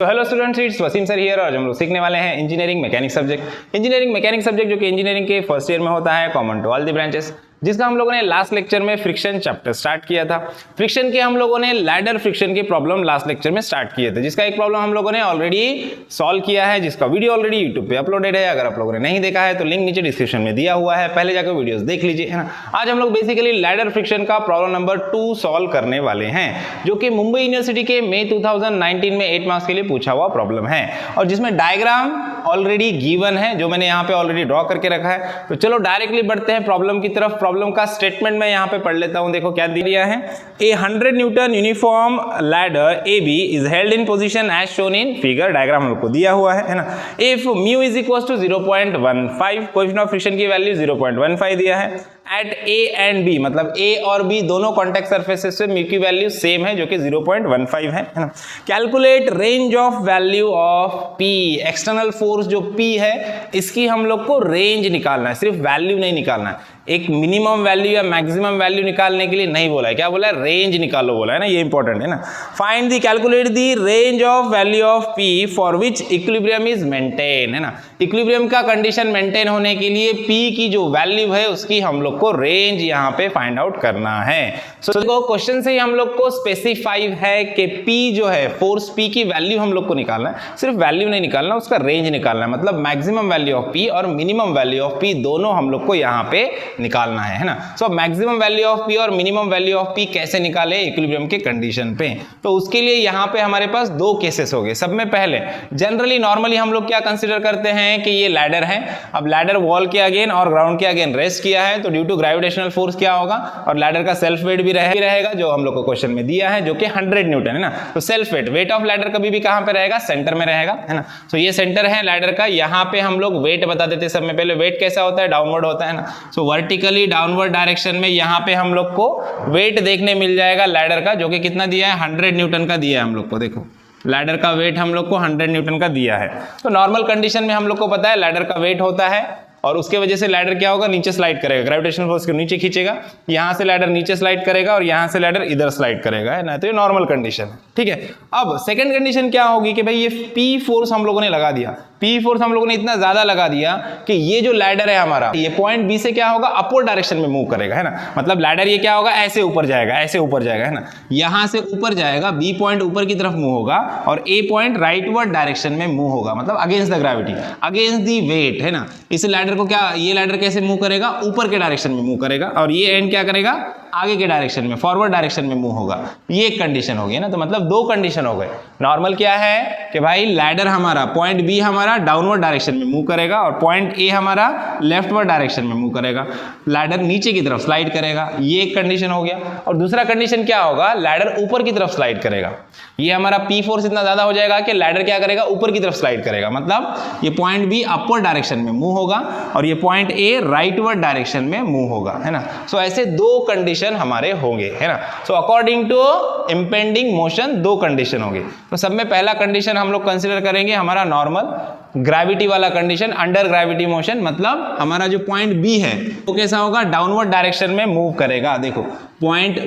तो hello students, it's Waseem sir here और हम लोग सीखने वाले हैं इंजीनियरिंग मैकेनिक्स सब्जेक्ट जो कि इंजीनियरिंग के फर्स्ट ईयर में होता है, common to all the branches, जिसका हम लोगों ने लास्ट लेक्चर में फ्रिक्शन चैप्टर स्टार्ट किया था। फ्रिक्शन के हम लोगों ने लैडर फ्रिक्शन के प्रॉब्लम लास्ट लेक्चर में स्टार्ट किए थे, जिसका एक प्रॉब्लम हम लोगों ने ऑलरेडी सॉल्व किया है, जिसका वीडियो ऑलरेडी यूट्यूब पे अपलोडेड है। अगर आप लोगों ने नहीं देखा है तो लिंक नीचे डिस्क्रिप्शन में दिया हुआ है, पहले जाकर वीडियोस देख लीजिए, है ना। आज हम लोग बेसिकली लैडर फ्रिक्शन का प्रॉब्लम नंबर 2 सॉल्व करने वाले हैं, जो कि मुंबई यूनिवर्सिटी के मई 2019 में 8 मार्क्स के लिए पूछा हुआ प्रॉब्लम है, और जिसमें डायग्राम ऑलरेडी गिवन है, जो मैंने यहाँ पे ऑलरेडी ड्रॉ करके रखा है। तो चलो डायरेक्टली बढ़ते हैं प्रॉब्लम की तरफ। प्रॉब्लम का स्टेटमेंट मैं यहाँ पे पढ़ लेता हूँ। देखो क्या दिया है, a 100 newton uniform ladder A B is held in position as shown in figure. Diagram हम लोग को दिया हुआ है ना। If mu is equal to 0.15, coefficient of friction की वैल्यू 0.15 दिया है। एट ए एंड बी, मतलब ए और बी दोनों कॉन्टैक्ट सरफेसेस से म्यू की वैल्यू सेम है, जो कि 0.15 है ना। Calculate range of value of P. External force जो पी है, इसकी हम लोग को रेंज निकालना है, सिर्फ वैल्यू नहीं निकालना है। एक मिनिमम वैल्यू या मैक्सिमम वैल्यू निकालने के लिए नहीं बोला है, क्या बोला है, रेंज निकालो बोला है ना, ये इंपॉर्टेंट है ना। Find the, calculate the range of value of P for which equilibrium is maintain, है ना। इक्विलिब्रियम का कंडीशन मेंटेन होने के लिए पी की जो वैल्यू है उसकी हम लोग को रेंज यहाँ पे फाइंड आउट करना है। सो देखो क्वेश्चन से ही हम लोग को स्पेसिफाई है कि पी जो है, फोर्स पी की वैल्यू हम लोग को निकालना है, सिर्फ वैल्यू नहीं निकालना, उसका रेंज निकालना है। मतलब मैक्सिमम वैल्यू ऑफ पी और मिनिमम वैल्यू ऑफ पी दोनों हम लोग को यहाँ पे निकालना है ना। So maximum value of P और मिनिमम वैल्यू ऑफ पी कैसे निकाले इक्विलिब्रियम के कंडीशन पे, तो उसके लिए यहाँ पे हमारे पास दो केसेस हो गए। सब में पहले जनरली नॉर्मली हम लोग क्या कंसीडर करते हैं कि ये लैडर है। अब लैडर वॉल के अगेन और ग्राउंड के अगेन रेस्ट किया है, तो ड्यू टू ग्रेविटेशनल फोर्स क्या होगा, और लैडर का सेल्फ वेट भी रहेगा, जो हम लोग को क्वेश्चन में दिया है, जो कि 100 न्यूटन है ना। तो सेल्फ वेट ऑफ लैडर कभी भी कहां पे रहेगा, सेंटर में रहेगा, है ना। तो ये सेंटर है लैडर का। यहाँ पे हम लोग वेट बता देते सब में पहले। वेट कैसा होता है, डाउनवर्ड होता है ना। सो वर्टिकली डाउनवर्ड डायरेक्शन में यहाँ पे हम लोग को वेट देखने मिल जाएगा लैडर का, जो कि कितना दिया है, 100 न्यूटन का दिया है हम लोग को। देखो लैडर का वेट हम लोग को 100 न्यूटन का दिया है। तो नॉर्मल कंडीशन में हम लोग को पता है लैडर का वेट होता है, और उसके वजह से लैडर क्या होगा, नीचे स्लाइड करेगा, ग्रेविटेशनल फोर्स को नीचे खींचेगा, यहां से लैडर नीचे स्लाइड करेगा और यहां से लैडर इधर स्लाइड करेगा, है ना। तो ये नॉर्मल कंडीशन है, ठीक है। अब सेकंड कंडीशन क्या होगी कि भाई ये पी फोर्स हम लोगों ने लगा दिया, पी फोर्स हम लोगों ने इतना ज्यादा लगा दिया कि ये जो लैडर है हमारा, ये पॉइंट बी से क्या होगा, अपवर्ड डायरेक्शन में मूव करेगा, है ना। मतलब लैडर ये क्या होगा, ऐसे ऊपर जाएगा, ऐसे ऊपर जाएगा, है ना। यहां से ऊपर जाएगा, बी पॉइंट ऊपर की तरफ मूव होगा और ए पॉइंट राइटवर्ड डायरेक्शन में मूव होगा, मतलब against the gravity, against the weight, है ना। इस लैडर को क्या, ये लैडर कैसे मूव करेगा, ऊपर के डायरेक्शन में मूव करेगा, और ये एंड क्या करेगा, आगे के डायरेक्शन में, फॉरवर्ड डायरेक्शन में मूव होगा। ये एक कंडीशन होगी ना। तो मतलब दो कंडीशन हो गए। नॉर्मल क्या है कि भाई लैडर हमारा, पॉइंट बी हमारा डाउनवर्ड डायरेक्शन में मूव करेगा और पॉइंट ए हमारा लेफ्टवर्ड डायरेक्शन में मूव करेगा, लैडर नीचे की तरफ स्लाइड करेगा। ये एक कंडीशन हो गया। और दूसरा कंडीशन क्या होगा, लैडर ऊपर की तरफ स्लाइड करेगा। ये हमारा पी फोर्स इतना ज्यादा हो जाएगा कि लैडर क्या करेगा, ऊपर की तरफ स्लाइड करेगा। मतलब ये पॉइंट बी अपवर्ड डायरेक्शन में मूव होगा और ये पॉइंट ए राइटवर्ड डायरेक्शन में मूव होगा, है ना। सो ऐसे दो कंडीशन हमारे होंगे, है ना। So according to impending motion दो कंडीशन होंगे। तो सब में पहला कंडीशन हम लोग कंसीडर करेंगे हमारा नॉर्मल ग्रेविटी वाला कंडीशन, अंडर ग्रेविटी मोशन। मतलब हमारा जो पॉइंट बी है वो कैसा होगा, डाउनवर्ड डायरेक्शन में मूव करेगा। देखो पॉइंट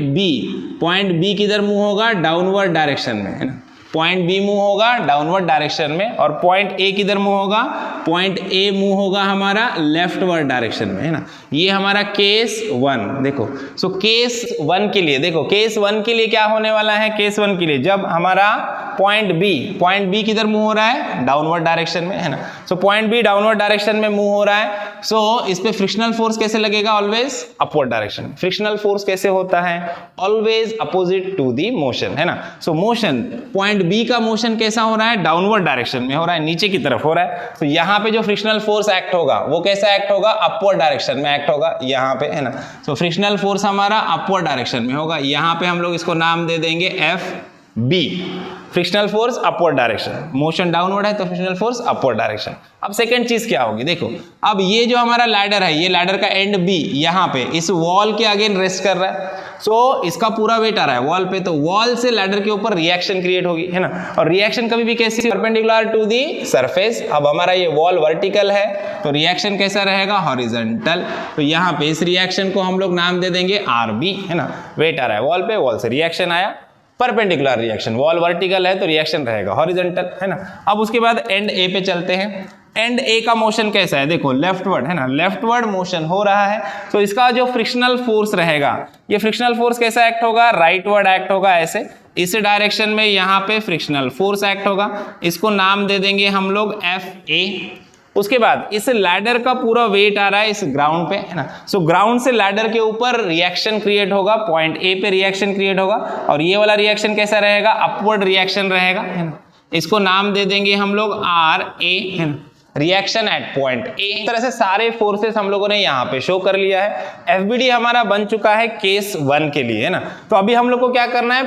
बी किधर मूव होगा, डाउनवर्ड डायरेक्शन में, है ना। पॉइंट बी मूव होगा डाउनवर्ड डायरेक्शन में, और पॉइंट ए किधर मूव होगा, पॉइंट ए मूव होगा हमारा लेफ्टवर्ड डायरेक्शन में, है ना। ये हमारा केस 1। देखो सो केस 1 के लिए, देखो केस 1 के लिए क्या होने वाला है, केस 1 के लिए जब हमारा पॉइंट बी किधर मूव हो रहा है, डाउनवर्ड डायरेक्शन में, है ना। So point B downward direction में मूव हो रहा है। सो इस पे फ्रिक्शनल फोर्स कैसे लगेगा, always upward direction. Frictional force कैसे होता है, always opposite to the motion, है ना। सो मोशन, पॉइंट बी का मोशन कैसा हो रहा है, डाउनवर्ड डायरेक्शन में हो रहा है, नीचे की तरफ हो रहा है। तो यहाँ पे जो फ्रिक्शनल फोर्स एक्ट होगा वो कैसा एक्ट होगा, अपवर्ड डायरेक्शन में एक्ट होगा यहाँ पे, है ना। सो फ्रिक्शनल फोर्स हमारा अपवर्ड डायरेक्शन में होगा। यहाँ पे हम लोग इसको नाम दे देंगे F B, frictional force upward direction. Motion downward है तो फ्रिक्शनल फोर्स अपवर्ड डायरेक्शन। अब सेकंड चीज क्या होगी, देखो अब ये जो हमारा लैडर है, ये लैडर का एंड बी यहाँ पे इस वॉल के अगेन रेस्ट कर रहा है। सो इसका पूरा वेट आ रहा है वॉल पे, तो वॉल से लैडर के ऊपर रिएक्शन क्रिएट होगी, है ना। और रिएक्शन कभी भी कैसी, परपेंडिकुलर टू दी सरफेस। अब हमारा ये वॉल वर्टिकल है तो रिएक्शन कैसा रहेगा, हॉरिजॉन्टल। तो यहाँ पे इस रिएक्शन को हम लोग नाम दे देंगे आर बी, है ना। वेट आ रहा है वॉल पे, वॉल से रिएक्शन आया, परपेंडिकुलर रिएक्शन, वॉल वर्टिकल है तो रिएक्शन रहेगा हॉरिजॉन्टल, है ना। अब उसके बाद एंड ए पे चलते हैं। एंड ए का मोशन कैसा है, देखो लेफ्टवर्ड है ना, लेफ्टवर्ड मोशन हो रहा है, तो इसका जो फ्रिक्शनल फोर्स रहेगा, ये फ्रिक्शनल फोर्स कैसा एक्ट होगा, राइटवर्ड एक्ट होगा, ऐसे इस डायरेक्शन में यहाँ पे फ्रिक्शनल फोर्स एक्ट होगा, इसको नाम दे देंगे हम लोग FA। उसके बाद इस लैडर का पूरा वेट आ रहा है इस ग्राउंड पे, है ना, सो ग्राउंड से लैडर के ऊपर रिएक्शन क्रिएट होगा, पॉइंट ए पे रिएक्शन क्रिएट होगा, और ये वाला रिएक्शन कैसा रहेगा, अपवर्ड रिएक्शन रहेगा, है ना, इसको नाम दे देंगे हम लोग RA, है ना, रिएक्शन एट पॉइंट ए। इस तरह से सारे फोर्सेस हम लोगों ने यहाँ पे शो कर लिया है। FBD हमारा बन चुका है केस 1 के लिए, है ना। तो अभी हम लोग को क्या करना है,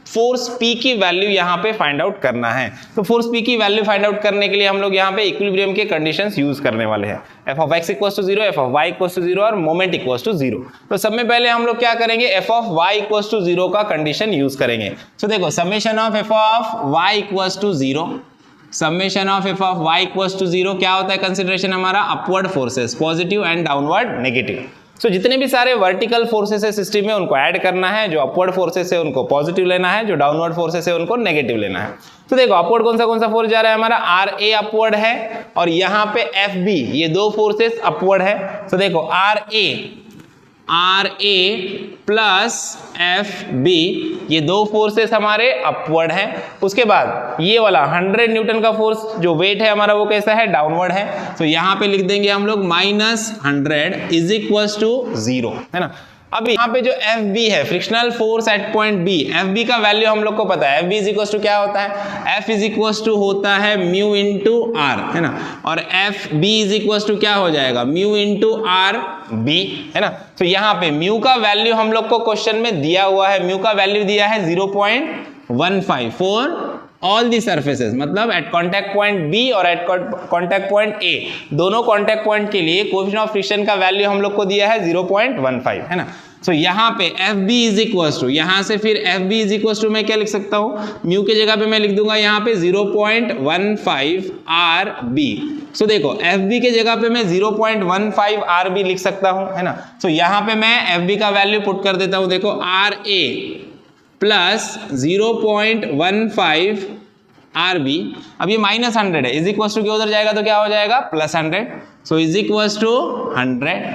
फोर्स P की वैल्यू यहाँ पे फाइंड आउट करना है। तो फोर्स P की वैल्यू फाइंड आउट करने के लिए हम लोग यहाँ पे इक्विलिब्रियम के कंडीशंस यूज करने वाले हैं, f of x equals to 0, f of y equals to 0 और मोमेंट equals to 0। तो सब में पहले हम लोग क्या करेंगे, f of y equals to 0 का कंडीशन यूज करेंगे। तो देखो summation of f of y equals to 0, summation of f of y equals to 0 क्या होता है, कंसिडरेशन हमारा upward forces positive and downward negative. So जितने भी सारे वर्टिकल फोर्सेस है सिस्टम में उनको ऐड करना है, जो अपवर्ड फोर्सेस है उनको पॉजिटिव लेना है, जो डाउनवर्ड फोर्सेस है उनको नेगेटिव लेना है। तो देखो अपवर्ड कौन सा फोर्स जा रहा है हमारा, RA अपवर्ड है, और यहाँ पे FB, ये दो फोर्सेस अपवर्ड है। तो देखो RA प्लस FB, ये दो फोर्सेस हमारे अपवर्ड हैं। उसके बाद ये वाला 100 न्यूटन का फोर्स जो वेट है हमारा वो कैसा है, डाउनवर्ड है। तो यहाँ पे लिख देंगे हम लोग -100 इज इक्वल्स टू 0, है ना। अब यहाँ पे जो FB है, frictional force at point B, FB का वैल्यू हम लोग को पता है, FB इज इक्वल्स टू क्या होता है, F इज इक्वल्स टू होता है म्यू इंटू R, है ना, और FB इज इक्वल्स टू क्या हो जाएगा, म्यू इंटू RB, है ना। तो यहाँ पे म्यू का वैल्यू हम लोग को क्वेश्चन में दिया हुआ है, म्यू का वैल्यू दिया है 0.15 फॉर ऑल दी सर्फेसेस, मतलब एट कॉन्टैक्ट पॉइंट B और एट कॉन्टैक्ट पॉइंट A, दोनों कॉन्टैक्ट पॉइंट के लिए कोएफिशिएंट ऑफ फ्रिक्शन का वैल्यू हम लोग को दिया है 0.15, है ना। तो यहाँ पे FB इज इक्वल्स टू, यहाँ से फिर FB इज इक्वल्स टू मैं क्या लिख सकता हूँ, म्यू के जगह पे मैं लिख दूंगा यहाँ पे 0.15 RB। सो देखो FB के जगह पे मैं 0.15 RB लिख सकता हूँ, है ना। तो यहाँ पे मैं FB का वैल्यू पुट कर देता हूँ, देखो RA प्लस 0.15 RB, अब ये -100 है, इज इक्वल्स टू के उधर जाएगा तो क्या हो जाएगा, +100, सो इज इक्वल्स टू 100।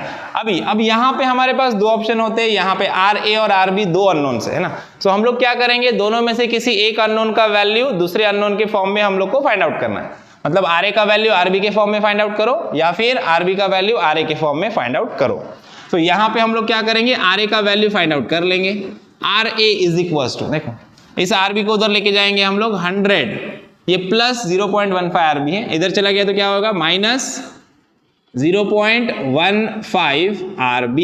अब यहाँ पे हमारे पास दो ऑप्शन होते हैं, यहाँ पे RA और RB दो अननोन है ना। सो हम लोग क्या करेंगे, दोनों में से किसी एक अननोन का वैल्यू दूसरे अननोन के फॉर्म में हम लोग को फाइंड आउट करना है, मतलब RA का वैल्यू RB के फॉर्म में फाइंड आउट करो, या फिर RB का वैल्यू RA के फॉर्म में फाइंड आउट करो। तो यहाँ पे हम लोग क्या करेंगे, RA का वैल्यू फाइंड आउट कर लेंगे, RA इज इक्वल्स टू, देखो इस RB को उधर लेके जाएंगे हम लोग 100, ये प्लस 0.15 RB है, इधर चला गया तो क्या होगा, -0.15 RB।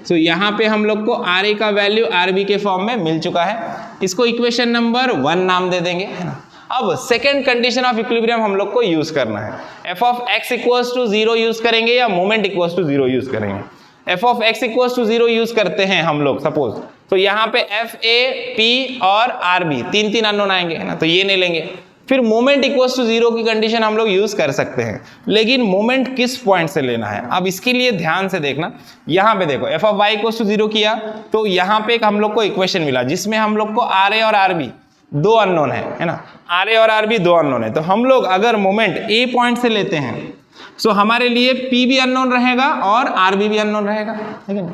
तो यहाँ पे हम लोग को RA का वैल्यू RB के फॉर्म में मिल चुका है, इसको इक्वेशन नंबर 1 नाम दे देंगे, है ना। अब सेकेंड कंडीशन ऑफ इक्विलिब्रियम हम लोग को यूज करना है, f of x equals to 0 use करेंगे या मोमेंट इक्वल्स टू 0 यूज करेंगे। f of x equals to 0 use करते हैं हम लोग सपोज, तो यहाँ पे FA, P और RB तीन अननोन आएंगे, है ना, तो ये नहीं लेंगे। फिर मोमेंट इक्वल्स टू 0 की कंडीशन हम लोग यूज कर सकते हैं, लेकिन मोमेंट किस पॉइंट से लेना है, अब इसके लिए ध्यान से देखना। यहाँ पे देखो f of y equals to 0 किया तो यहाँ पे एक हम लोग को इक्वेशन मिला जिसमें हम लोग को RA और RB दो अननोन है ना, RA और RB दो अननोन है। तो हम लोग अगर मोमेंट A पॉइंट से लेते हैं सो हमारे लिए P भी अननोन रहेगा और RB भी अननोन रहेगा, ठीक है।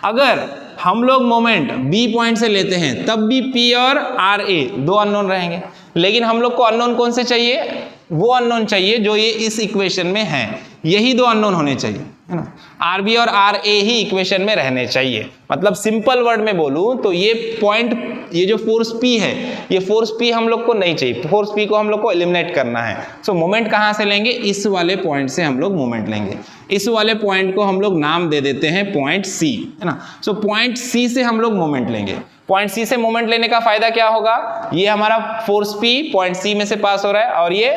अगर हम लोग मोमेंट B पॉइंट से लेते हैं तब भी P और RA दो अननोन रहेंगे, लेकिन हम लोग को अननोन कौन से चाहिए, वो अननोन चाहिए जो ये इस इक्वेशन में है, यही दो अननोन होने चाहिए, है ना। RB और RA ही इक्वेशन में रहने चाहिए, मतलब सिंपल वर्ड में बोलूं तो ये पॉइंट, ये जो फोर्स P है, ये फोर्स P हम लोग को नहीं चाहिए, फोर्स P को हम लोग को एलिमिनेट करना है। सो मोमेंट कहाँ से लेंगे, इस वाले पॉइंट से हम लोग मोमेंट लेंगे, इस वाले पॉइंट को हम लोग नाम दे देते हैं पॉइंट C, है ना। सो पॉइंट C से हम लोग मोमेंट लेंगे। पॉइंट C से मोमेंट लेने का फायदा क्या होगा, ये हमारा फोर्स P पॉइंट C में से पास हो रहा है और ये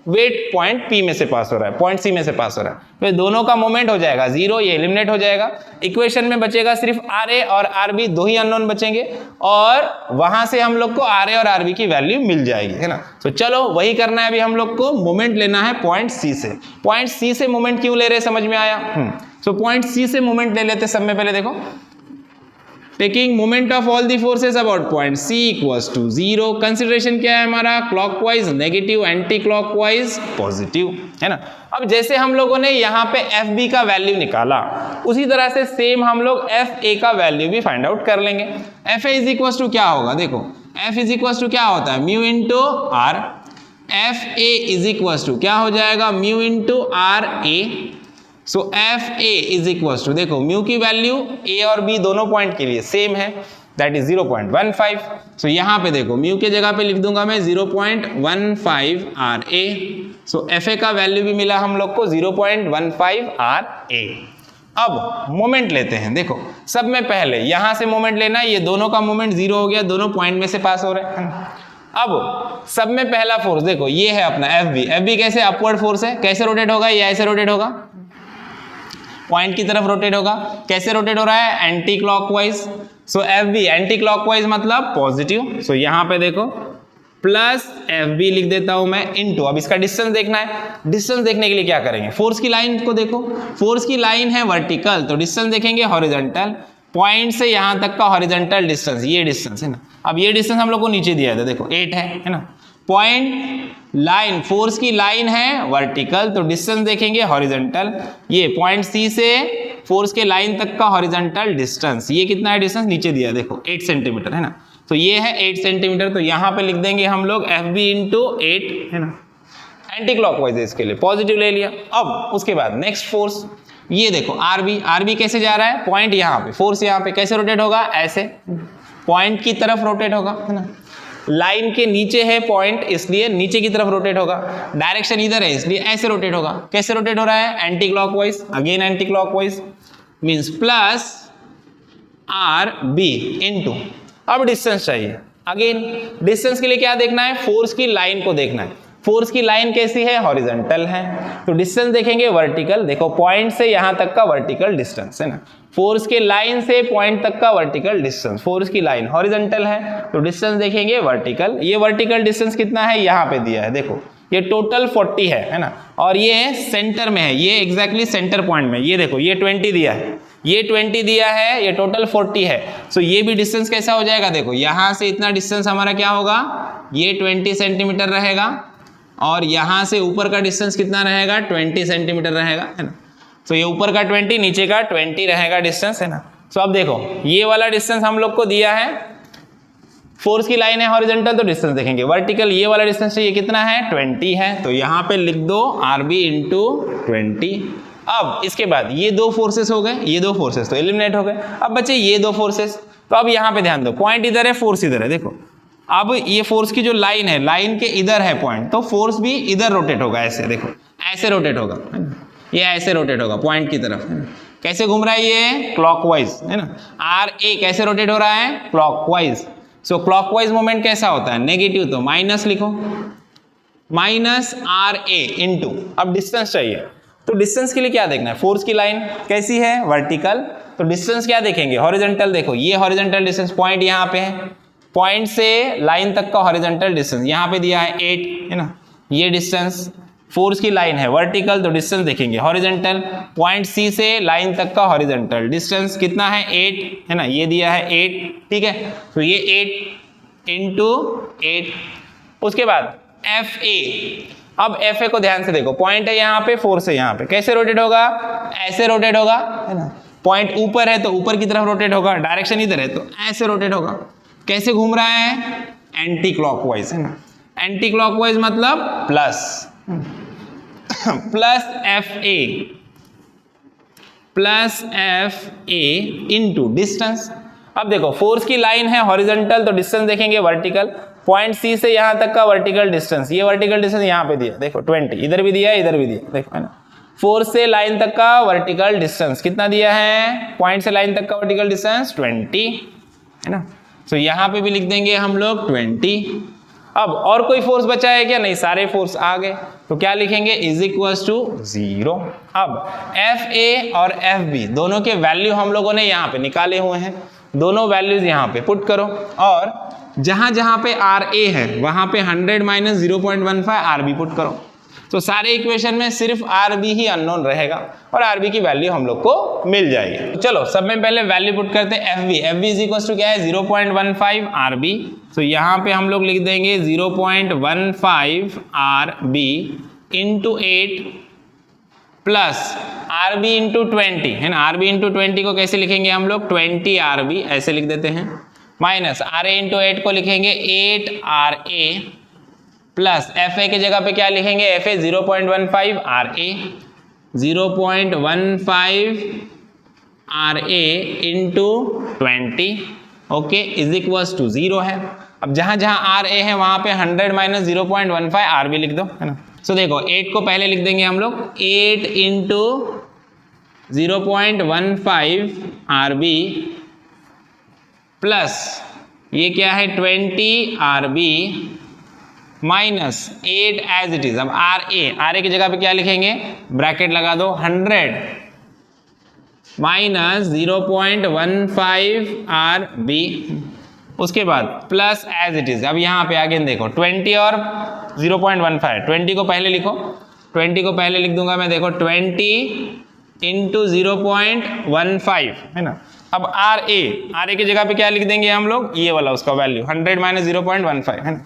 वेट पॉइंट P में से पास हो रहा है, पॉइंट C में से पास हो रहा है, तो दोनों का मोमेंट हो जाएगा 0, ये एलिमिनेट हो जाएगा। इक्वेशन में बचेगा सिर्फ RA और RB दो ही अननोन बचेंगे, और वहां से हम लोग को RA और RB की वैल्यू मिल जाएगी, है ना। तो चलो वही करना है, अभी हम लोग को मोमेंट लेना है पॉइंट C से। पॉइंट C से मोमेंट क्यों ले रहे, समझ में आया। सो पॉइंट C से मोमेंट ले लेते सब में पहले देखो, taking moment of all the forces about point C equals to 0। Consideration क्या है हमारा, clockwise negative, anti clockwise positive, है ना। अब जैसे हम लोगों ने यहाँ पे FB का वैल्यू निकाला, उसी तरह से सेम हम लोग FA का वैल्यू भी फाइंड आउट कर लेंगे। FA इज इक्वल्स टू क्या होगा, देखो F इज इक्वल्स टू क्या होता है, mu into R। FA is equals to क्या हो जाएगा, mu into RA। So FA is equals to, देखो म्यू की वैल्यू A और B दोनों पॉइंट के लिए सेम है, दैट इज 0.15। सो यहाँ पे देखो म्यू के जगह पे लिख दूंगा मैं 0.15 RA। सो FA का वैल्यू भी मिला हम लोग को 0.15 RA। अब मोमेंट लेते हैं, देखो सब में पहले यहाँ से मोमेंट लेना, ये दोनों का मोमेंट 0 हो गया, दोनों पॉइंट में से पास हो रहे हैं। अब सब में पहला फोर्स देखो ये है अपना FB कैसे अपवर्ड फोर्स है, कैसे रोटेट होगा, ये ऐसे रोटेट होगा, पॉइंट की तरफ रोटेट होगा। कैसे रोटेट हो रहा है, एंटी क्लॉकवाइज। सो FB एंटी क्लॉकवाइज मतलब पॉजिटिव। सो यहाँ पे देखो प्लस FB लिख देता हूं मैं इनटू, अब इसका डिस्टेंस देखना है। डिस्टेंस देखने के लिए क्या करेंगे, फोर्स की लाइन को देखो, फोर्स की लाइन है वर्टिकल, तो डिस्टेंस देखेंगे हॉरिजॉन्टल। पॉइंट से यहां तक का हॉरिजॉन्टल डिस्टेंस, ये डिस्टेंस है ना। अब ये डिस्टेंस हम लोग को नीचे दिया था, देखो 8 है ना। पॉइंट लाइन, फोर्स की लाइन है वर्टिकल, तो डिस्टेंस देखेंगे हॉरिजॉन्टल। ये पॉइंट C से फोर्स के लाइन तक का हॉरिजॉन्टल डिस्टेंस, ये कितना है डिस्टेंस, नीचे दिया देखो 8 सेंटीमीटर है ना। तो ये है 8 सेंटीमीटर, तो यहाँ पे लिख देंगे हम लोग FB इंटू 8 है ना। एंटी क्लॉकवाइज है, इसके लिए पॉजिटिव ले लिया। अब उसके बाद नेक्स्ट फोर्स, ये देखो RB कैसे जा रहा है, पॉइंट यहाँ पे, फोर्स यहाँ पे, कैसे रोटेट होगा, ऐसे पॉइंट की तरफ रोटेट होगा है ना। लाइन के नीचे है पॉइंट, इसलिए नीचे की तरफ रोटेट होगा। डायरेक्शन इधर है इसलिए ऐसे रोटेट होगा। कैसे रोटेट हो रहा है, anti clockwise, again anti clockwise means plus RB into, अब डिस्टेंस चाहिए। अगेन डिस्टेंस के लिए क्या देखना है, फोर्स की लाइन को देखना है। फोर्स की लाइन कैसी है, हॉरिजॉन्टल है, तो डिस्टेंस देखेंगे वर्टिकल। देखो पॉइंट से यहां तक का वर्टिकल डिस्टेंस है ना, फोर्स के लाइन से पॉइंट तक का वर्टिकल डिस्टेंस, फोर्स की लाइन हॉरिजॉन्टल है तो डिस्टेंस देखेंगे वर्टिकल। ये वर्टिकल डिस्टेंस कितना है, यहाँ पे दिया है, देखो ये टोटल 40 है ना, और ये सेंटर में है, ये एग्जैक्टली सेंटर पॉइंट में, ये देखो ये 20 दिया है, ये 20 दिया है, ये टोटल 40 है। सो ये भी डिस्टेंस कैसा हो जाएगा, देखो यहाँ से इतना डिस्टेंस हमारा क्या होगा, ये 20 सेंटीमीटर रहेगा, और यहाँ से ऊपर का डिस्टेंस कितना रहेगा, 20 सेंटीमीटर रहेगा है ना। तो ये ऊपर का 20, नीचे का 20 रहेगा डिस्टेंस है ना। सो अब देखो ये वाला डिस्टेंस हम लोग को दिया है, फोर्स की लाइन है हॉरिजॉन्टल, तो डिस्टेंस देखेंगे वर्टिकल। ये वाला डिस्टेंस चाहिए कितना है, 20 है, तो यहाँ पे लिख दो RB इंटू 20। अब इसके बाद ये दो फोर्सेस हो गए, ये दो फोर्सेस तो एलिमिनेट हो गए। अब बचे ये दो फोर्सेस, तो अब यहाँ पे ध्यान दो, पॉइंट इधर है, फोर्स इधर है। देखो अब ये फोर्स की जो लाइन है, लाइन के इधर है पॉइंट, तो फोर्स भी इधर रोटेट होगा, ऐसे देखो ऐसे रोटेट होगा, ये ऐसे रोटेट होगा पॉइंट की तरफ। कैसे घूम रहा है ये, क्लॉकवाइज है ना। RA कैसे रोटेट हो रहा है, क्लॉकवाइज। सो क्लॉकवाइज मोमेंट कैसा होता है, नेगेटिव, तो माइनस लिखो, माइनस RA इनटू, अब डिस्टेंस चाहिए, तो डिस्टेंस के लिए क्या देखना है, फोर्स की लाइन कैसी है, वर्टिकल, तो डिस्टेंस क्या देखेंगे, हॉरिजॉन्टल। देखो ये हॉरिजॉन्टल डिस्टेंस, पॉइंट यहाँ पे है, पॉइंट से लाइन तक का हॉरिजॉन्टल डिस्टेंस यहाँ पे दिया है 8 है ना। ये डिस्टेंस, फोर्स की लाइन है वर्टिकल, तो डिस्टेंस देखेंगे हॉरिजॉन्टल। पॉइंट C से लाइन तक का हॉरिजॉन्टल डिस्टेंस कितना है, 8 है ना, ये दिया है 8, ठीक है। तो ये 8 इंटू 8। उसके बाद FA, अब FA को ध्यान से देखो, पॉइंट है यहाँ पे, फोर्स है यहाँ पे, कैसे रोटेट होगा, ऐसे रोटेट होगा है ना। पॉइंट ऊपर है तो ऊपर की तरफ रोटेट होगा, डायरेक्शन इधर है तो ऐसे रोटेट होगा। कैसे घूम रहा है, एंटी क्लॉकवाइज है ना। एंटी क्लॉकवाइज मतलब plus, plus FA into distance. अब देखो फोर्स की लाइन है हॉरिजॉन्टल, तो डिस्टेंस देखेंगे वर्टिकल। पॉइंट C से यहां तक का वर्टिकल डिस्टेंस, ये वर्टिकल डिस्टेंस यहाँ पे दिया, देखो 20, इधर भी दिया है, इधर भी दिया, देखो है ना। फोर्स से लाइन तक का वर्टिकल डिस्टेंस कितना दिया है, पॉइंट से लाइन तक का वर्टिकल डिस्टेंस 20 है ना। तो यहाँ पे भी लिख देंगे हम लोग 20। अब और कोई फोर्स बचा है क्या, नहीं, सारे फोर्स आ गए, तो क्या लिखेंगे, इज इक्वल्स टू 0। अब FA और FB दोनों के वैल्यू हम लोगों ने यहाँ पे निकाले हुए हैं, दोनों वैल्यूज यहाँ पे पुट करो, और जहां जहां पे RA है वहां पे 100 माइनस 0.15 RB पुट करो। तो सारे इक्वेशन में सिर्फ RB ही अननोन रहेगा और RB की वैल्यू हम लोग को मिल जाएगी। चलो सब में पहले वैल्यू पुट करते हैं FB। FB is equal to क्या है 0.15 RB। तो यहाँ पे हम लोग लिख देंगे 0.15 RB into 8 plus RB into 20 है ना। RB इंटू 20 को कैसे लिखेंगे हम लोग 20 RB ऐसे लिख देते हैं, माइनस RA इंटू 8 को लिखेंगे 8 RA प्लस FA की जगह पे क्या लिखेंगे FA 0.15 RA 0.15 RA into 20 okay is equals to 0 है। अब जहां जहां RA है वहां पे 100 माइनस 0.15 RB लिख दो है ना। सो देखो 8 को पहले लिख देंगे हम लोग 8 इंटू 0.15 RB प्लस ये क्या है 20 RB minus 8 as it is. अब RA की जगह पे क्या लिखेंगे ब्रैकेट लगा दो 100 माइनस 0.15 RB उसके बाद प्लस एज इट इज। अब यहाँ पे आगे देखो 20 और 0.15 20 को पहले लिखो 20 को पहले लिख दूंगा मैं देखो 20 इंटू 0.15 है ना। अब RA की जगह पे क्या लिख देंगे हम लोग ये वाला उसका वैल्यू 100 माइनस 0.15 है ना।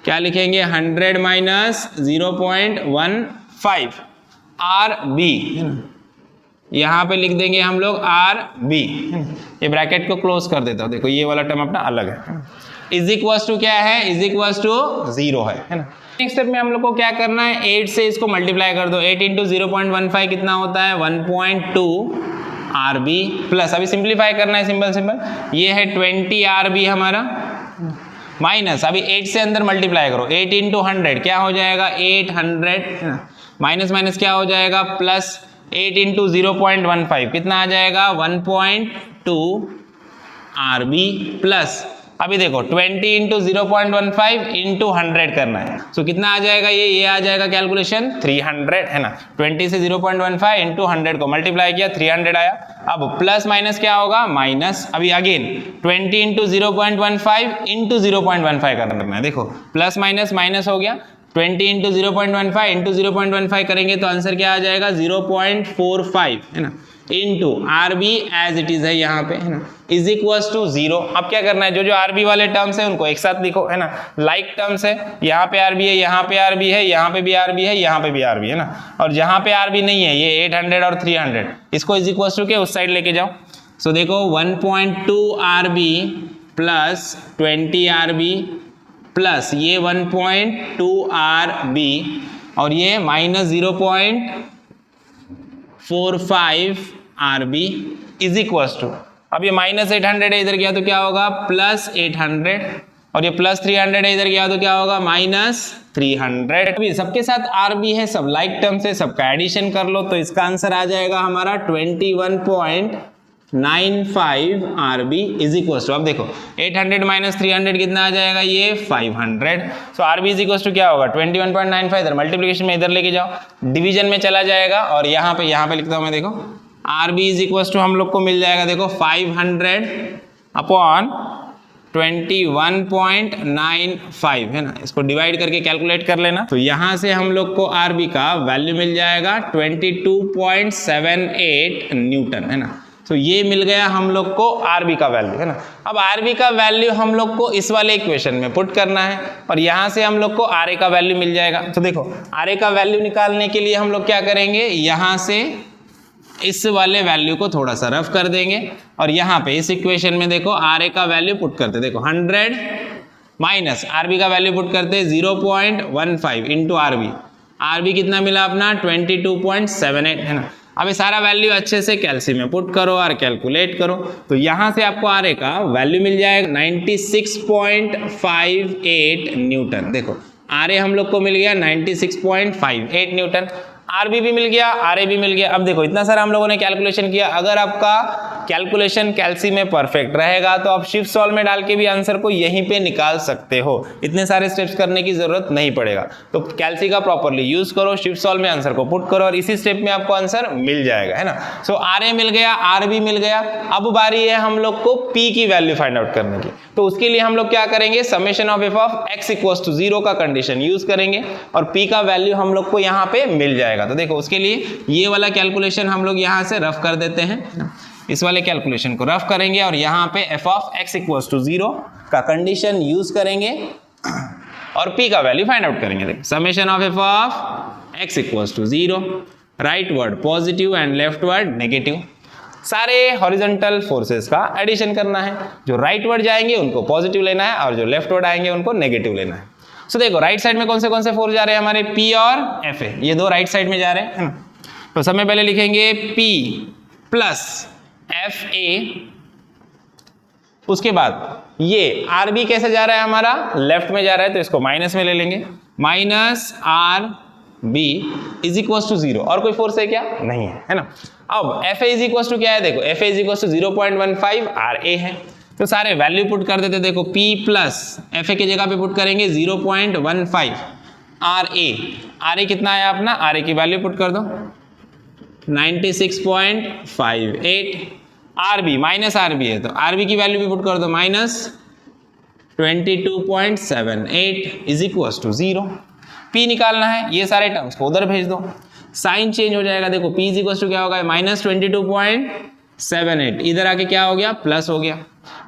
क्या लिखेंगे 100 माइनस 0.15 RB है ना। यहाँ पे लिख देंगे हम लोग RB ये ब्रैकेट को क्लोज कर देता हूँ देखो ये वाला टर्म अपना अलग है। इज इक्वल्स टू क्या है इज इक्वल्स टू 0 है ना। नेक्स्ट स्टेप में हम लोग को क्या करना है 8 से इसको मल्टीप्लाई कर दो 8 इंटू 0.15 कितना होता है 1.2 RB प्लस अभी सिंप्लीफाई करना है सिंपल ये है 20 RB हमारा माइनस अभी 8 से अंदर मल्टीप्लाई करो 8 इंटू 100 क्या हो जाएगा 800 माइनस माइनस क्या हो जाएगा प्लस 8 इंटू 0.15 कितना आ जाएगा 1.2 RB प्लस अभी देखो 20 इंटू 0.15 इंटू 100 करना है सो कितना आ जाएगा ये आ जाएगा कैलकुलेशन 300 है ना। 20 से 0.15 इंटू 100 को मल्टीप्लाई किया 300 आया। अब प्लस माइनस क्या होगा माइनस अभी अगेन 20 इंटू 0.15 इंटू 0.15 करना है देखो प्लस माइनस माइनस हो गया 20 इंटू 0.15 इंटू 0.15 करेंगे तो आंसर क्या आ जाएगा 0.45 है ना into RB as it is है यहाँ पे है ना इज इक्वल्स टू 0। अब क्या करना है जो जो RB वाले टर्म्स है उनको एक साथ लिखो है ना। लाइक टर्म्स है यहाँ पे RB है यहाँ पे RB है यहाँ पे भी RB है यहाँ पे भी RB है ना। और जहाँ पे RB नहीं है ये 800 और 300 इसको इज इक्वल्स टू के उस साइड लेके जाओ। सो देखो 1.2 RB प्लस 20 RB प्लस ये 1.2 RB और ये minus 0.45 RB is equals to अब ये माइनस 800 है इधर गया तो क्या होगा प्लस 800 और ये प्लस 300 है इधर गया तो क्या होगा माइनस 300। अभी सबके साथ RB है सब लाइक टर्म से सबका एडिशन कर लो तो इसका आंसर आ जाएगा हमारा 21.95 RB इज इक्वल्स टू अब देखो 800 माइनस 300 कितना आ जाएगा ये 500। सो RB इज इक्वल्स टू क्या होगा 21.95 इधर मल्टीप्लिकेशन में इधर लेके जाओ डिवीजन में चला जाएगा और यहाँ पे लिखता हूँ मैं देखो RB इज इक्वल्स टू हम लोग को मिल जाएगा देखो 500 अपॉन 21.95 है ना। इसको डिवाइड करके कैलकुलेट कर लेना तो यहाँ से हम लोग को RB का वैल्यू मिल जाएगा 22.78 न्यूटन है ना। तो ये मिल गया हम लोग को RB का वैल्यू है ना। अब RB का वैल्यू हम लोग को इस वाले इक्वेशन में पुट करना है और यहाँ से हम लोग को RA का वैल्यू मिल जाएगा। तो देखो RA का वैल्यू निकालने के लिए हम लोग क्या करेंगे यहाँ से इस वाले वैल्यू को थोड़ा सा रफ कर देंगे और यहाँ पे इस इक्वेशन में देखो RA का वैल्यू पुट करते देखो 100 माइनस RB का वैल्यू पुट करते 0.15 इंटू RB कितना मिला अपना 22.78 है ना। अब ये सारा वैल्यू अच्छे से कैल्सी में पुट करो और कैलकुलेट करो तो यहाँ से आपको RA का वैल्यू मिल जाएगा 96.58 न्यूटन। देखो RA हम लोग को मिल गया 96.58 न्यूटन, RB भी मिल गया RA भी मिल गया। अब देखो इतना सारा हम लोगों ने कैलकुलेशन किया, अगर आपका कैलकुलेशन कैल्सी में परफेक्ट रहेगा तो आप शिफ्ट सॉल्व में डाल के भी आंसर को यहीं पे निकाल सकते हो, इतने सारे स्टेप्स करने की जरूरत नहीं पड़ेगा। तो कैल्सी का प्रॉपरली यूज करो, शिफ्ट सॉल्व में आंसर को पुट करो और इसी स्टेप में आपको आंसर मिल जाएगा, है ना। सो आर ए मिल गया, आर बी मिल गया। अब बारी है हम लोग को पी की वैल्यू फाइंड आउट करने की। तो उसके लिए हम लोग क्या करेंगे, summation of F of X equals to 0 का कंडीशन यूज करेंगे और पी का वैल्यू हम लोग को यहाँ पे मिल जाएगा। तो देखो उसके लिए ये वाला कैलकुलेशन हम लोग यहाँ से रफ कर देते हैं, इस वाले कैलकुलेशन को रफ करेंगे और यहाँ पे F of X equals to 0 का कंडीशन यूज करेंगे और पी का वैल्यू फाइंड आउट करेंगे। देखो summation of F of X equals to 0, rightward positive and leftward negative, सारे हॉरिजॉन्टल फोर्सेस का एडिशन करना है। जो राइट वर्ड जाएंगे उनको पॉजिटिव लेना है और जो लेफ्ट वर्ड आएंगे उनको नेगेटिव लेना है। सो देखो राइट साइड में कौन से फोर्स जा रहे हैं हमारे, पी और एफ ए, ये दो राइट साइड में जा रहे हैं, है ना। तो सबसे पहले लिखेंगे पी प्लस एफ ए, उसके बाद ये आर बी कैसे जा रहा है हमारा, लेफ्ट में जा रहा है तो इसको माइनस में ले लेंगे, minus R B is equal to 0। और कोई फोर्स है क्या, नहीं है ना। अब F A is equal to क्या है, देखो F A is equal to 0.15 R A है, तो सारे वैल्यू पुट कर देते। देखो P प्लस एफ ए की जगह पे पुट करेंगे 0.15 आर ए कितना है अपना, आर ए की वैल्यू पुट कर दो 96.58, R B minus R B है तो आर बी की वैल्यू भी पुट कर दो -22.78 इज इक्वल टू 0। P निकालना है, ये सारे टर्म्स को उधर भेज दो, साइन चेंज हो जाएगा। देखो P इज इक्वल टू क्या होगा, -22.78, इधर आके क्या हो गया, प्लस हो गया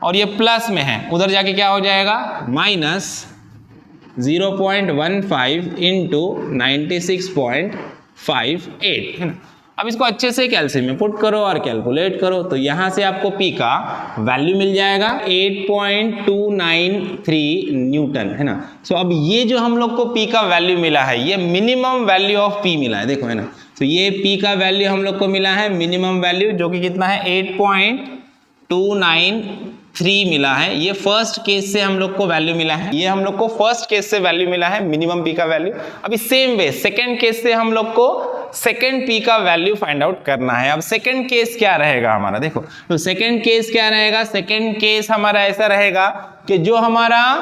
और ये प्लस में है, उधर जाके क्या हो जाएगा -0.15 इंटू 96.58, है ना। अब इसको अच्छे से कैल्शियम में पुट करो और कैलकुलेट करो तो यहाँ से आपको P का वैल्यू मिल जाएगा 8.293 न्यूटन, है ना। सो अब ये जो हम लोग को P का वैल्यू मिला है ये मिनिमम वैल्यू ऑफ P मिला है, देखो, है ना। तो ये P का वैल्यू हम लोग को मिला है मिनिमम वैल्यू, जो कि कितना है 8.293 मिला है। ये फर्स्ट केस से हम लोग को वैल्यू मिला है, ये हम लोग को फर्स्ट केस से वैल्यू मिला है मिनिमम P का वैल्यू। अभी सेम वे सेकेंड केस से हम लोग को सेकेंड P का वैल्यू फाइंड आउट करना है। अब सेकेंड केस क्या रहेगा हमारा, देखो तो सेकेंड केस क्या रहेगा, सेकेंड केस हमारा ऐसा रहेगा कि जो हमारा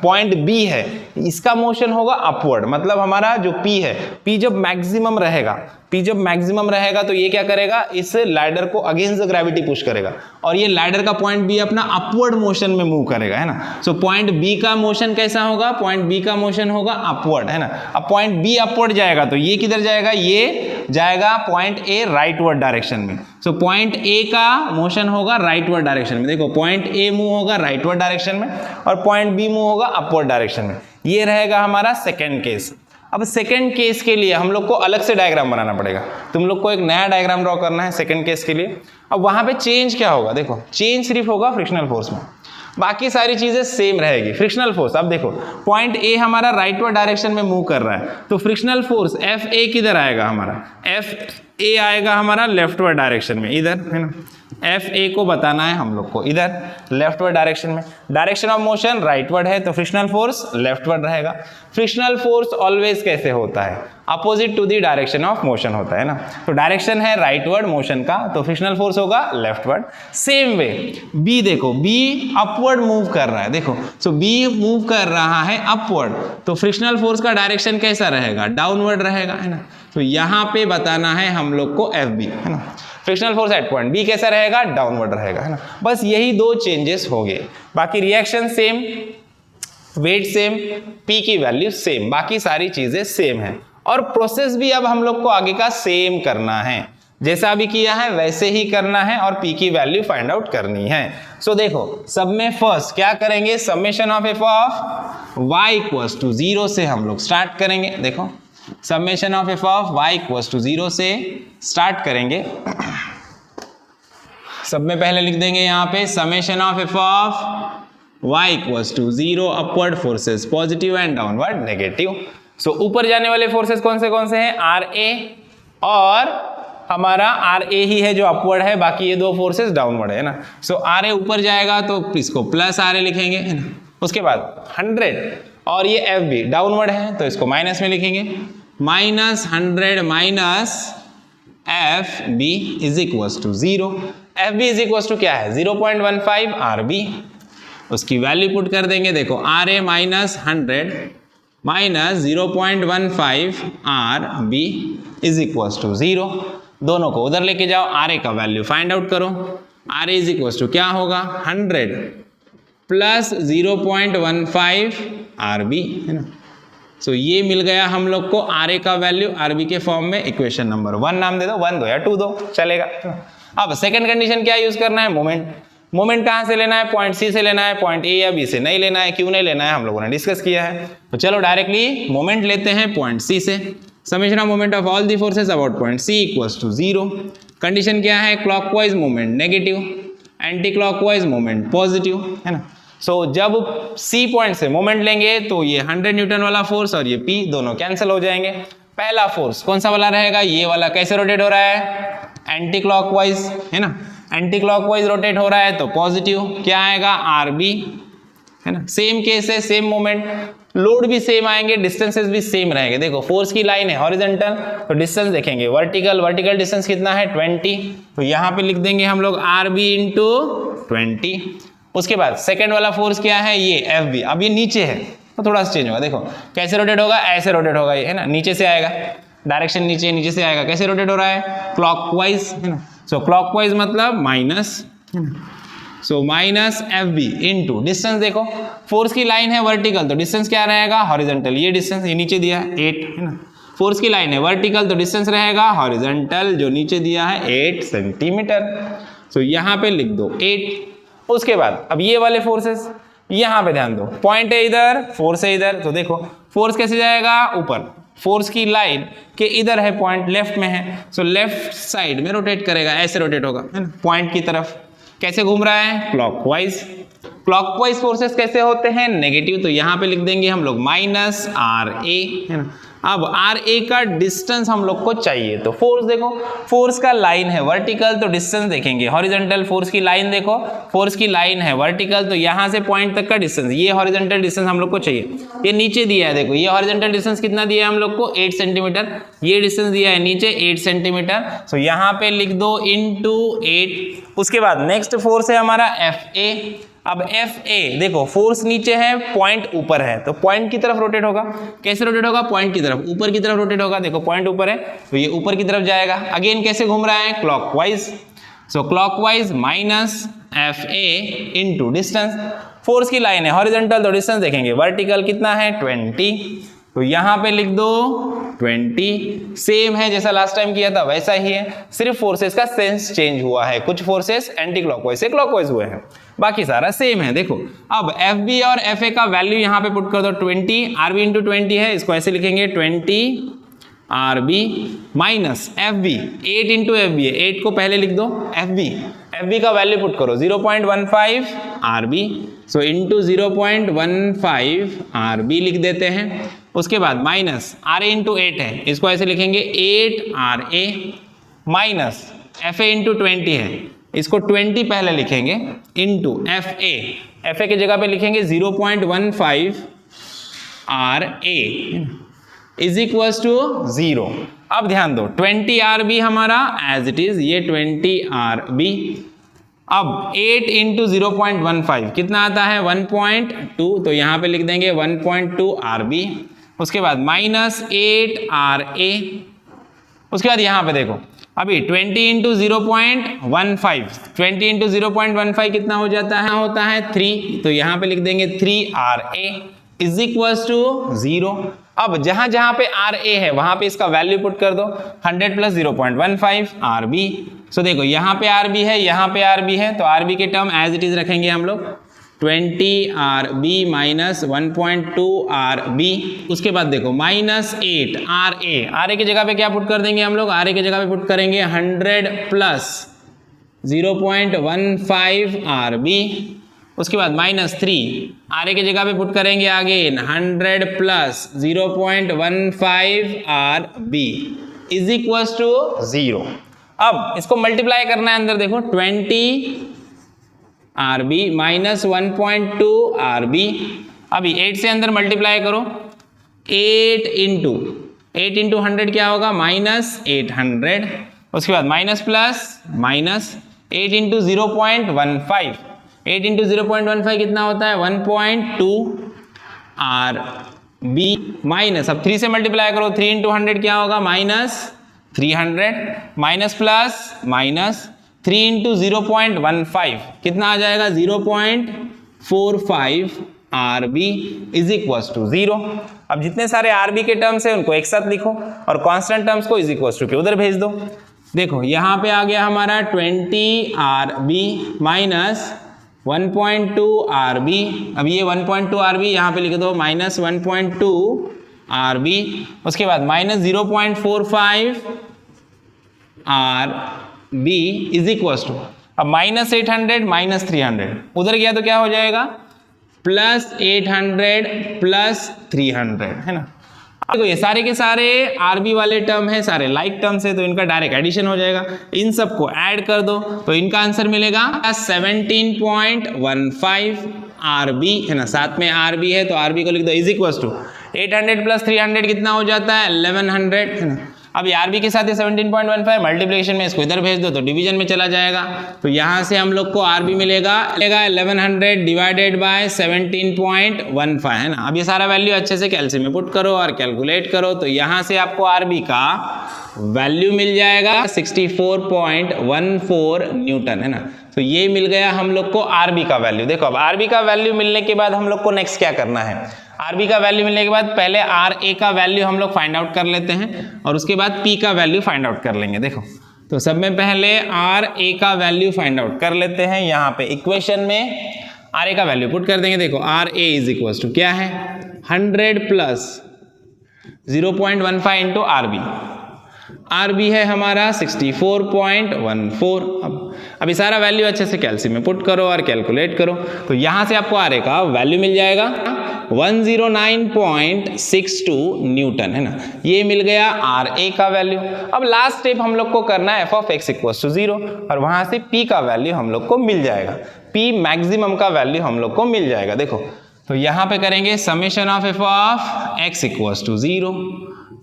पॉइंट B है इसका मोशन होगा अपवर्ड, मतलब हमारा जो P है, P जब मैक्सिमम रहेगा, तो ये क्या करेगा, इस लैडर को अगेंस्ट द ग्रेविटी पुश करेगा और ये लैडर का पॉइंट B अपना अपवर्ड मोशन में मूव करेगा, है ना। सो पॉइंट B का मोशन कैसा होगा, पॉइंट B का मोशन होगा अपवर्ड, है ना। अब पॉइंट B अपवर्ड जाएगा तो ये किधर जाएगा, ये जाएगा पॉइंट A राइटवर्ड डायरेक्शन में। सो पॉइंट A का मोशन होगा राइटवर्ड डायरेक्शन में, देखो पॉइंट A मूव होगा राइटवर्ड डायरेक्शन में और पॉइंट B मूव होगा अपवर्ड डायरेक्शन में। ये रहेगा हमारा सेकेंड केस। अब सेकेंड केस के लिए हम लोग को अलग से डायग्राम बनाना पड़ेगा, तुम लोग को एक नया डायग्राम ड्रॉ करना है सेकेंड केस के लिए। अब वहां पे चेंज क्या होगा, देखो चेंज सिर्फ होगा फ्रिक्शनल फोर्स में, बाकी सारी चीजें सेम रहेगी। फ्रिक्शनल फोर्स, अब देखो पॉइंट ए हमारा राइटवर्ड डायरेक्शन में मूव कर रहा है तो फ्रिक्शनल फोर्स एफ ए किधर आएगा, हमारा एफ ए आएगा हमारा लेफ्टवर्ड डायरेक्शन में, इधर, है ना। एफ ए को बताना है हम लोग को इधर लेफ्टवर्ड डायरेक्शन में, डायरेक्शन ऑफ मोशन राइटवर्ड है तो फ्रिक्शनल फोर्स लेफ्टवर्ड रहेगा। फ्रिक्शनल फोर्स ऑलवेज कैसे होता है, opposite to the direction of motion होता है ना। तो डायरेक्शन है राइटवर्ड मोशन का तो फ्रिक्शनल फोर्स होगा लेफ्टवर्ड। सेम वे बी, देखो बी अपवर्ड मूव कर रहा है, देखो सो बी मूव कर रहा है अपवर्ड तो फ्रिक्शनल फोर्स का डायरेक्शन कैसा रहेगा, डाउनवर्ड रहेगा, है ना। तो यहाँ पे बताना है हम लोग को एफ बी, है ना। Frictional force at point B कैसा रहेगा, डाउनवर्ड रहेगा, है ना। बस यही दो चेंजेस हो गए, बाकी reaction same, weight same, P की वैल्यू सेम, बाकी सारी चीजें सेम है। और प्रोसेस भी अब हम लोग को आगे का सेम करना है, जैसा अभी किया है वैसे ही करना है और पी की वैल्यू फाइंड आउट करनी है। सो देखो सब में फर्स्ट क्या करेंगे, summation of F of Y equals to 0 से हम लोग स्टार्ट करेंगे। देखो summation of F of Y equals to 0 से स्टार्ट करेंगे। सब में पहले लिख देंगे यहाँ पे summation of F of y equals to 0 upward forces positive and downward negative. So ऊपर जाने वाले फोर्सेस कौन से हैं, आर ए और हमारा आर ए ही है जो अपवर्ड है, बाकी ये दो फोर्सेस डाउनवर्ड है ना। सो आर ए ऊपर जाएगा तो इसको प्लस आर ए लिखेंगे, है ना। उसके बाद 100 और ये एफ बी डाउनवर्ड है तो इसको माइनस में लिखेंगे, -100 minus F B is equals to 0। F B is equal to क्या है 0.15 आर बी, उसकी वैल्यू पुट कर देंगे, देखो R A minus 100 minus 0.15 R B is equal to 0। दोनों को उधर लेके जाओ, आर ए का वैल्यू फाइंड आउट करो, R A is equal to क्या होगा 100 प्लस 0.15 आर बी, है ना। सो ये मिल गया हम लोग को आर ए का वैल्यू आर बी के फॉर्म में। इक्वेशन नंबर 1 नाम दे दो, 1 दो या 2 दो चलेगा। अब सेकंड कंडीशन क्या यूज करना है, मोमेंट। मोमेंट कहाँ से लेना है, पॉइंट सी से लेना है, पॉइंट ए या बी से नहीं लेना है। क्यों नहीं लेना है हम लोगों ने डिस्कस किया है, तो चलो डायरेक्टली मोमेंट लेते हैं पॉइंट सी से। Summation moment of all the forces about point C equals to 0। Condition क्या है, clockwise moment negative, anti clockwise moment positive, है ना। सो जब सी पॉइंट से मोमेंट लेंगे तो ये 100 न्यूटन वाला फोर्स और ये पी दोनों कैंसिल हो जाएंगे। पहला फोर्स कौन सा वाला रहेगा, ये वाला। कैसे रोटेट हो रहा है, एंटी क्लॉकवाइज, है ना। एंटी क्लॉकवाइज रोटेट हो रहा है तो पॉजिटिव क्या आएगा आर बी, है ना। सेम केस है, सेम मोमेंट, लोड भी सेम आएंगे, डिस्टेंसेस भी सेम रहेंगे। देखो फोर्स की लाइन है हॉरिजॉन्टल, तो डिस्टेंस देखेंगे वर्टिकल, वर्टिकल डिस्टेंस कितना है 20, तो यहाँ पे लिख देंगे हम लोग आर बी इंटू 20। उसके बाद सेकेंड वाला फोर्स क्या है, ये एफ बी। अब ये नीचे है तो थोड़ा सा चेंज होगा, देखो कैसे रोटेट होगा, ऐसे रोटेट होगा ये, है ना। नीचे से आएगा, डायरेक्शन नीचे, नीचे से आएगा। कैसे रोटेट हो रहा है, क्लॉकवाइज, है ना। सो क्लॉकवाइज मतलब माइनस, है ना। So minus F B into distance, देखो फोर्स की लाइन है वर्टिकल तो डिस्टेंस क्या रहेगा हॉरिजॉन्टल, ये डिस्टेंस ये नीचे दिया है 8, है ना। फोर्स की लाइन है वर्टिकल तो डिस्टेंस रहेगा हॉरिजॉन्टल, जो नीचे दिया है 8 सेंटीमीटर। सो यहाँ पे लिख दो 8। उसके बाद अब ये वाले फोर्सेस, यहाँ पे ध्यान दो, पॉइंट है इधर, फोर्स है इधर, तो देखो फोर्स कैसे जाएगा ऊपर, फोर्स की लाइन के इधर है पॉइंट, लेफ्ट में है, सो लेफ्ट साइड में रोटेट करेगा, ऐसे रोटेट होगा, है ना, पॉइंट की तरफ। कैसे घूम रहा है, क्लॉकवाइज। क्लॉकवाइज फोर्सेस कैसे होते हैं, नेगेटिव, तो यहाँ पे लिख देंगे हम लोग माइनस आर ए, है ना। अब आर ए का डिस्टेंस हम लोग को चाहिए, तो फोर्स देखो, फोर्स का लाइन है वर्टिकल तो डिस्टेंस देखेंगे हॉरिजॉन्टल। फोर्स की लाइन देखो, फोर्स की लाइन है वर्टिकल तो यहाँ से पॉइंट तक का डिस्टेंस, ये हॉरिजॉन्टल डिस्टेंस हम लोग को चाहिए। ये नीचे दिया है, देखो ये हॉरिजॉन्टल डिस्टेंस कितना दिया है हम लोग को 8 सेंटीमीटर, ये डिस्टेंस दिया है नीचे 8 सेंटीमीटर। सो यहाँ पे लिख दो इंटू 8। उसके बाद नेक्स्ट फोर्स है हमारा एफ ए। अब एफ ए देखो, फोर्स नीचे है, पॉइंट ऊपर है, तो पॉइंट की तरफ रोटेट होगा। कैसे रोटेट होगा, पॉइंट की तरफ, ऊपर की तरफ रोटेट होगा। देखो पॉइंट ऊपर है तो ये ऊपर की तरफ जाएगा। अगेन कैसे घूम रहा है, clockwise. So clockwise minus F A into distance. Force की लाइन है हॉरिजॉन्टल तो डिस्टेंस देखेंगे वर्टिकल कितना है 20, तो यहाँ पे लिख दो 20। सेम है जैसा लास्ट टाइम किया था वैसा ही है, सिर्फ फोर्सेस का सेंस चेंज हुआ है। कुछ फोर्सेस एंटी क्लॉकवाइज से क्लॉकवाइज हुए हैं, बाकी सारा सेम है। देखो अब एफ बी और एफ ए का वैल्यू यहाँ पे पुट कर दो 20, आर बी इंटू 20 है, इसको ऐसे लिखेंगे 20 R B minus F B, 8 into F B है, 8 को पहले लिख दो, एफ बी का वैल्यू पुट करो 0.15 R B, so into 0.15 R B लिख देते हैं। उसके बाद माइनस आर ए इंटू 8 है, इसको ऐसे लिखेंगे 8 R A minus F A into 20 है, इसको 20 पहले लिखेंगे इंटू एफ ए की जगह पे लिखेंगे 0.15 R A is equal to 0। अब ध्यान दो 20 आर बी हमारा एज इट इज, ये 20 आर बी। अब 8 इंटू 0.15 कितना आता है 1.2, तो यहाँ पे लिख देंगे 1.2 आर बी। उसके बाद माइनस 8 आर ए। उसके बाद यहाँ पे देखो अभी 20 इंटू 0.15, 20 इंटू 0.15 कितना हो जाता है, होता है 3, तो यहाँ पे लिख देंगे 3 R A is equal to 0। अब जहां जहां पे आर ए है वहां पे इसका वैल्यू पुट कर दो 100 प्लस 0.15 आर बी। सो देखो यहाँ पे आर बी है, यहाँ पे आर बी है, तो आर बी के टर्म एज इट इज रखेंगे हम लोग 20 R B minus 1.2 R B. उसके बाद देखो माइनस 8 आर ए की जगह पे क्या पुट कर देंगे हम लोग, आर ए की जगह पे पुट करेंगे 100 प्लस 0.15 आर बी। उसके बाद माइनस 3 आर ए की जगह पे पुट करेंगे again 100 plus 0.15 R B is equal to 0। अब इसको मल्टीप्लाई करना है अंदर, देखो 20 R B minus 1.2 R B. अभी 8 से अंदर मल्टीप्लाई करो, 8 इंटू 100 क्या होगा, माइनस 800। उसके बाद minus plus minus 8 into 0.15, 8 into 0.15 कितना होता है 1.2 RB माइनस, अब 3 से मल्टीप्लाई करो, 3 इंटू 100 क्या होगा -300 माइनस प्लस माइनस 3 इंटू 0.15 कितना आ जाएगा 0.45 RB इज इक्वल टू 0। अब जितने सारे RB के टर्म्स हैं उनको एक साथ लिखो और कांस्टेंट टर्म्स को इज इक्वल टू के उधर भेज दो। देखो यहाँ पे आ गया हमारा 20 RB माइनस 1.2 RB, अब ये 1.2 RB यहाँ पे लिख दो माइनस 1.2 RB, उसके बाद minus 0.45 RB is equal to, अब माइनस 800 माइनस 300 उधर गया तो क्या हो जाएगा प्लस 800 प्लस 300 है ना। देखो ये सारे के सारे RB वाले टर्म है, सारे लाइक टर्म्स है, तो इनका डायरेक्ट एडिशन हो जाएगा। इन सबको ऐड कर दो तो इनका आंसर मिलेगा 17.15 RB है ना, साथ में RB है तो RB को लिख दो इज इक्वल टू 800 प्लस 300 कितना हो जाता है 1100 है ना। अब RB के साथ ये 17.15 मल्टीप्लिकेशन में इसको इधर भेज दो तो डिवीजन में चला जाएगा, तो यहाँ से हम लोग को RB मिलेगा 1100 डिवाइडेड बाय 17.15 है ना। अब ये सारा वैल्यू अच्छे से कैलसी में पुट करो और कैलकुलेट करो तो यहाँ से आपको RB का वैल्यू मिल जाएगा 64.14 न्यूटन है ना। तो ये मिल गया हम लोग को RB का वैल्यू। देखो अब RB का वैल्यू मिलने के बाद हम लोग को नेक्स्ट क्या करना है, RB का वैल्यू मिलने के बाद पहले RA का वैल्यू हम लोग फाइंड आउट कर लेते हैं और उसके बाद P का वैल्यू फाइंड आउट कर लेंगे। देखो तो सब में पहले RA का वैल्यू फाइंड आउट कर लेते हैं। यहाँ पे इक्वेशन में RA का वैल्यू पुट कर देंगे। देखो RA इज इक्वल टू क्या है 100 प्लस 0.15 इंटू RB है हमारा 64.14। अब ये सारा वैल्यू अच्छे से कैलसी में पुट करो और कैलकुलेट करो तो यहाँ से आपको RA का वैल्यू मिल जाएगा 109.62 न्यूटन है ना। ये मिल गया RA का वैल्यू। अब लास्ट स्टेप हम लोग को करना है f(x) = 0 और वहां से P का वैल्यू हम लोग को मिल जाएगा, P मैक्सिमम का वैल्यू हम लोग को मिल जाएगा। देखो तो यहाँ पे करेंगे summation of f(x) = 0,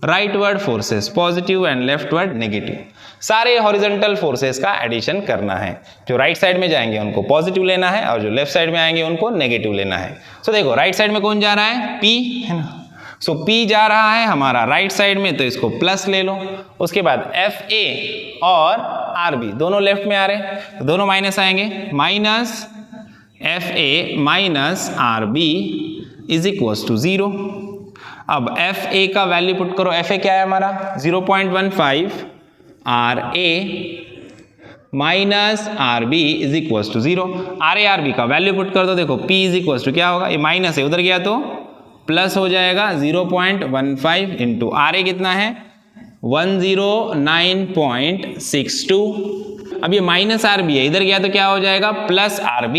right word forces positive and leftward negative, सारे हॉरिजॉन्टल फोर्सेस का एडिशन करना है। जो राइट साइड में जाएंगे उनको पॉजिटिव लेना है और जो लेफ्ट साइड में आएंगे उनको नेगेटिव लेना है। सो देखो राइट साइड में कौन जा रहा है P है ना, सो P जा रहा है हमारा राइट साइड में तो इसको प्लस ले लो। उसके बाद FA और RB दोनों लेफ्ट में आ रहे हैं तो दोनों माइनस आएंगे, minus FA minus RB is equal to 0। अब FA का वैल्यू पुट करो, FA क्या है हमारा 0.15 RA minus RB is equal to 0। RA RB का वैल्यू पुट कर दो। देखो P इज इक्वल टू क्या होगा, ये माइनस है उधर गया तो प्लस हो जाएगा 0.15 इंटू RA कितना है 109.62। अब ये माइनस RB है, इधर गया तो क्या हो जाएगा प्लस RB।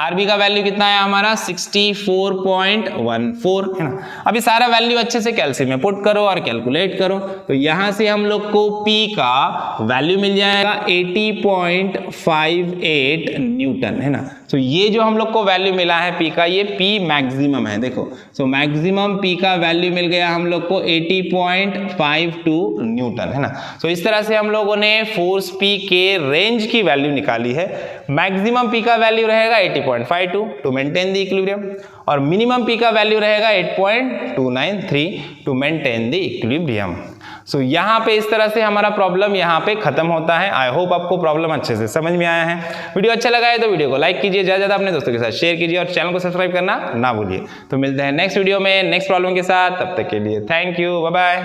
RB का वैल्यू कितना है हमारा 64.14 है ना। अब ये सारा वैल्यू अच्छे से कैलसी में पुट करो और कैलकुलेट करो तो यहाँ से हम लोग को P का वैल्यू मिल जाएगा 80.58 न्यूटन है ना। तो ये जो हम लोग को वैल्यू मिला है P का, ये P मैक्सिमम है। देखो सो मैक्सिमम P का वैल्यू मिल गया हम लोग को 80.52 न्यूटन है ना। सो इस तरह से हम लोगों ने फोर्स P के रेंज की वैल्यू निकाली है। मैक्सिमम P का वैल्यू रहेगा 80.52 टू मेंटेन द इक्विलिब्रियम और मिनिमम P का वैल्यू रहेगा 8.293 टू मेंटेन द इक्विलिब्रियम। सो यहाँ पे इस तरह से हमारा प्रॉब्लम यहाँ पे खत्म होता है। आई होप आपको प्रॉब्लम अच्छे से समझ में आया है। वीडियो अच्छा लगा है तो वीडियो को लाइक कीजिए, ज़्यादा अपने दोस्तों के साथ शेयर कीजिए और चैनल को सब्सक्राइब करना ना भूलिए। तो मिलते हैं नेक्स्ट वीडियो में नेक्स्ट प्रॉब्लम के साथ, तब तक के लिए थैंक यू, बाय बाय।